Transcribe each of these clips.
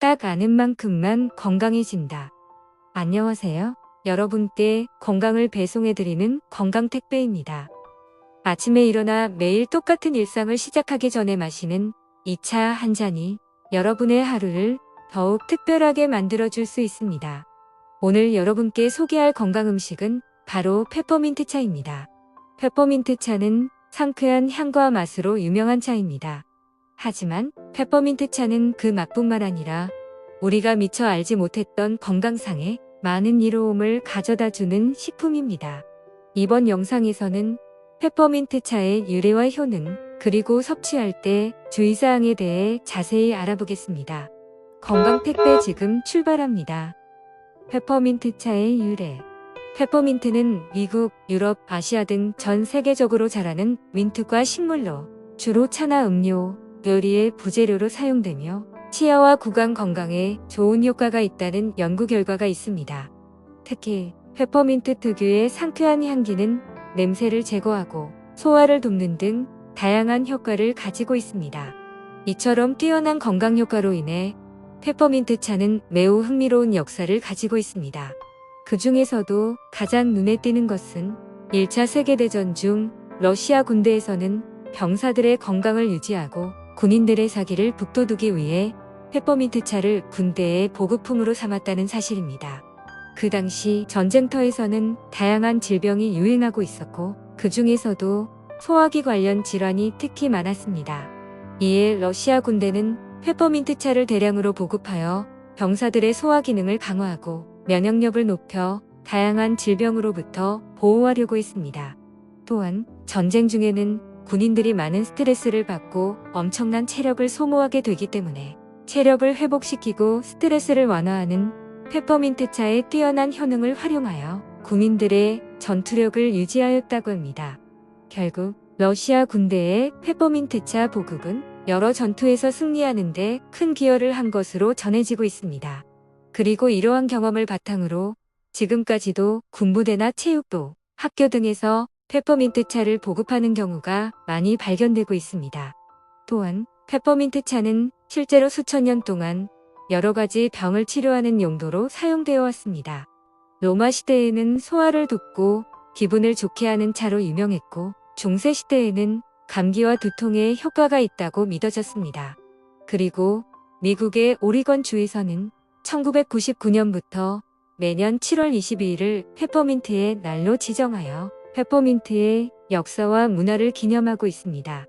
딱 아는 만큼만 건강해진다. 안녕하세요. 여러분께 건강을 배송해드리는 건강택배입니다. 아침에 일어나 매일 똑같은 일상을 시작하기 전에 마시는 이 차 한 잔이 여러분의 하루를 더욱 특별하게 만들어줄 수 있습니다. 오늘 여러분께 소개할 건강 음식은 바로 페퍼민트 차입니다. 페퍼민트 차는 상쾌한 향과 맛으로 유명한 차입니다. 하지만 페퍼민트 차는 그 맛뿐만 아니라 우리가 미처 알지 못했던 건강상에 많은 이로움을 가져다주는 식품입니다. 이번 영상에서는 페퍼민트 차의 유래와 효능, 그리고 섭취할 때 주의사항에 대해 자세히 알아보겠습니다. 건강택배 지금 출발합니다. 페퍼민트 차의 유래. 페퍼민트는 미국, 유럽, 아시아 등 전 세계적으로 자라는 민트과 식물로 주로 차나 음료, 요리의 부재료로 사용되며 치아와 구강 건강에 좋은 효과가 있다는 연구 결과가 있습니다. 특히 페퍼민트 특유의 상쾌한 향기는 냄새를 제거하고 소화를 돕는 등 다양한 효과를 가지고 있습니다. 이처럼 뛰어난 건강 효과로 인해 페퍼민트 차는 매우 흥미로운 역사를 가지고 있습니다. 그 중에서도 가장 눈에 띄는 것은 1차 세계대전 중 러시아 군대에서는 병사들의 건강을 유지하고 군인들의 사기를 북돋우기 위해 페퍼민트 차를 군대의 보급품으로 삼았다는 사실입니다. 그 당시 전쟁터에서는 다양한 질병이 유행하고 있었고 그 중에서도 소화기 관련 질환이 특히 많았습니다. 이에 러시아 군대는 페퍼민트 차를 대량으로 보급하여 병사들의 소화 기능을 강화하고 면역력을 높여 다양한 질병으로부터 보호하려고 했습니다. 또한 전쟁 중에는 군인들이 많은 스트레스를 받고 엄청난 체력을 소모하게 되기 때문에 체력을 회복시키고 스트레스를 완화하는 페퍼민트 차의 뛰어난 효능을 활용하여 군인들의 전투력을 유지하였다고 합니다. 결국 러시아 군대의 페퍼민트 차 보급은 여러 전투에서 승리하는 데 큰 기여를 한 것으로 전해지고 있습니다. 그리고 이러한 경험을 바탕으로 지금까지도 군부대나 체육부, 학교 등에서 페퍼민트 차를 보급하는 경우가 많이 발견되고 있습니다. 또한 페퍼민트 차는 실제로 수천 년 동안 여러 가지 병을 치료하는 용도로 사용되어 왔습니다. 로마 시대에는 소화를 돕고 기분을 좋게 하는 차로 유명했고 중세 시대에는 감기와 두통에 효과가 있다고 믿어졌습니다. 그리고 미국의 오리건 주에서는 1999년부터 매년 7월 22일을 페퍼민트의 날로 지정하여 페퍼민트의 역사와 문화를 기념하고 있습니다.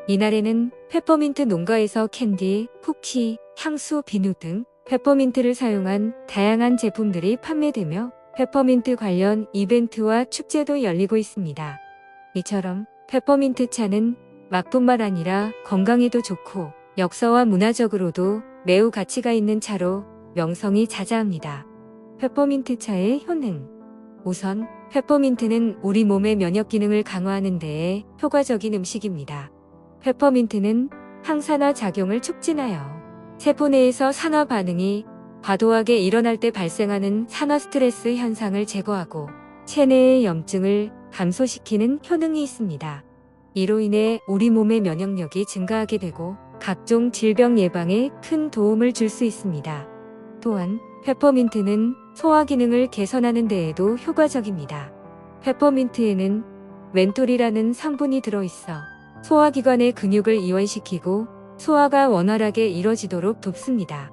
이날에는 페퍼민트 농가에서 캔디, 쿠키, 향수, 비누 등 페퍼민트를 사용한 다양한 제품들이 판매되며 페퍼민트 관련 이벤트와 축제도 열리고 있습니다. 이처럼 페퍼민트 차는 맛뿐만 아니라 건강에도 좋고 역사와 문화적으로도 매우 가치가 있는 차로 명성이 자자합니다. 페퍼민트 차의 효능. 우선 페퍼민트는 우리 몸의 면역 기능을 강화하는 데에 효과적인 음식입니다. 페퍼민트는 항산화 작용을 촉진하여 세포 내에서 산화 반응이 과도하게 일어날 때 발생하는 산화 스트레스 현상을 제거하고 체내의 염증을 감소시키는 효능이 있습니다. 이로 인해 우리 몸의 면역력이 증가하게 되고 각종 질병 예방에 큰 도움을 줄 수 있습니다. 또한 페퍼민트는 소화 기능을 개선하는 데에도 효과적입니다. 페퍼민트에는 멘톨이라는 성분이 들어있어 소화기관의 근육을 이완시키고 소화가 원활하게 이뤄지도록 돕습니다.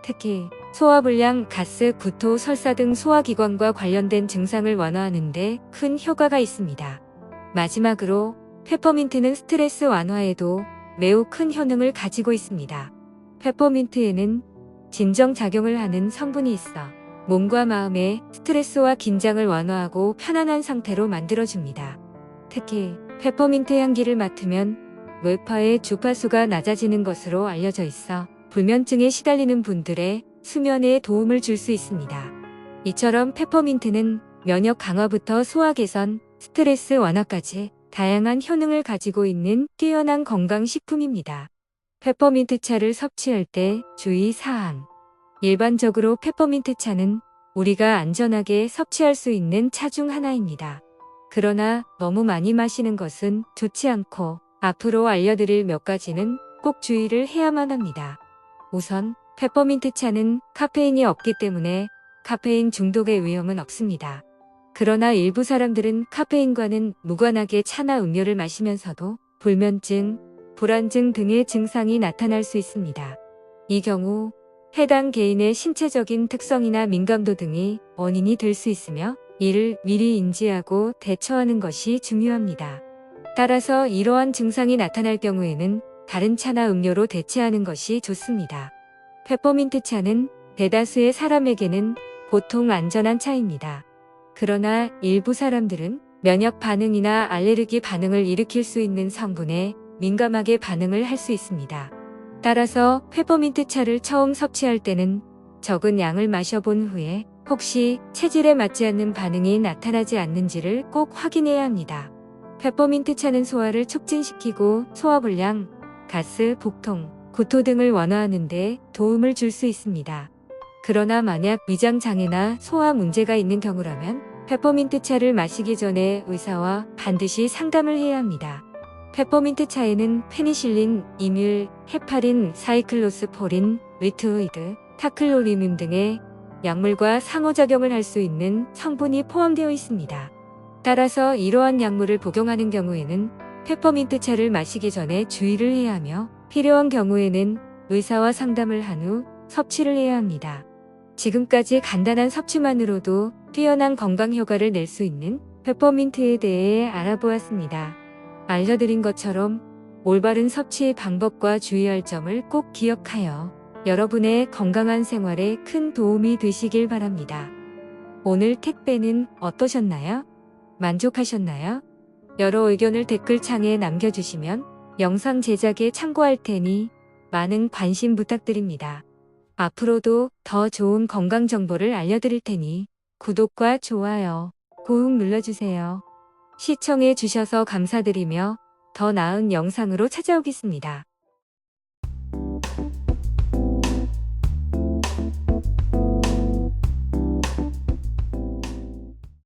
특히 소화불량, 가스, 구토, 설사 등 소화기관과 관련된 증상을 완화하는 데 큰 효과가 있습니다. 마지막으로 페퍼민트는 스트레스 완화에도 매우 큰 효능을 가지고 있습니다. 페퍼민트에는 진정작용을 하는 성분이 있어 몸과 마음의 스트레스와 긴장을 완화하고 편안한 상태로 만들어줍니다. 특히 페퍼민트 향기를 맡으면 뇌파의 주파수가 낮아지는 것으로 알려져 있어 불면증에 시달리는 분들의 수면에 도움을 줄 수 있습니다. 이처럼 페퍼민트는 면역 강화부터 소화 개선, 스트레스 완화까지 다양한 효능을 가지고 있는 뛰어난 건강식품입니다. 페퍼민트 차를 섭취할 때 주의사항. 일반적으로 페퍼민트 차는 우리가 안전하게 섭취할 수 있는 차 중 하나입니다. 그러나 너무 많이 마시는 것은 좋지 않고 앞으로 알려드릴 몇 가지는 꼭 주의를 해야만 합니다. 우선 페퍼민트 차는 카페인이 없기 때문에 카페인 중독의 위험은 없습니다. 그러나 일부 사람들은 카페인과는 무관하게 차나 음료를 마시면서도 불면증, 불안증 등의 증상이 나타날 수 있습니다. 이 경우 해당 개인의 신체적인 특성이나 민감도 등이 원인이 될 수 있으며 이를 미리 인지하고 대처하는 것이 중요합니다. 따라서 이러한 증상이 나타날 경우에는 다른 차나 음료로 대체하는 것이 좋습니다. 페퍼민트 차는 대다수의 사람에게는 보통 안전한 차입니다. 그러나 일부 사람들은 면역 반응이나 알레르기 반응을 일으킬 수 있는 성분에 민감하게 반응을 할 수 있습니다. 따라서 페퍼민트 차를 처음 섭취할 때는 적은 양을 마셔본 후에 혹시 체질에 맞지 않는 반응이 나타나지 않는지를 꼭 확인해야 합니다. 페퍼민트 차는 소화를 촉진시키고 소화불량, 가스, 복통, 구토 등을 완화하는 데 도움을 줄 수 있습니다. 그러나 만약 위장 장애나 소화 문제가 있는 경우라면 페퍼민트 차를 마시기 전에 의사와 반드시 상담을 해야 합니다. 페퍼민트 차에는 페니실린, 이뮬, 헤파린, 사이클로스포린, 리투이드, 타클로리눔 등의 약물과 상호작용을 할 수 있는 성분이 포함되어 있습니다. 따라서 이러한 약물을 복용하는 경우에는 페퍼민트 차를 마시기 전에 주의를 해야 하며 필요한 경우에는 의사와 상담을 한 후 섭취를 해야 합니다. 지금까지 간단한 섭취만으로도 뛰어난 건강 효과를 낼 수 있는 페퍼민트에 대해 알아보았습니다. 알려드린 것처럼 올바른 섭취 방법과 주의할 점을 꼭 기억하여 여러분의 건강한 생활에 큰 도움이 되시길 바랍니다. 오늘 택배는 어떠셨나요? 만족하셨나요? 여러 의견을 댓글창에 남겨주시면 영상 제작에 참고할 테니 많은 관심 부탁드립니다. 앞으로도 더 좋은 건강 정보를 알려드릴 테니 구독과 좋아요 꾹 눌러주세요. 시청해 주셔서 감사드리며 더 나은 영상으로 찾아오겠습니다.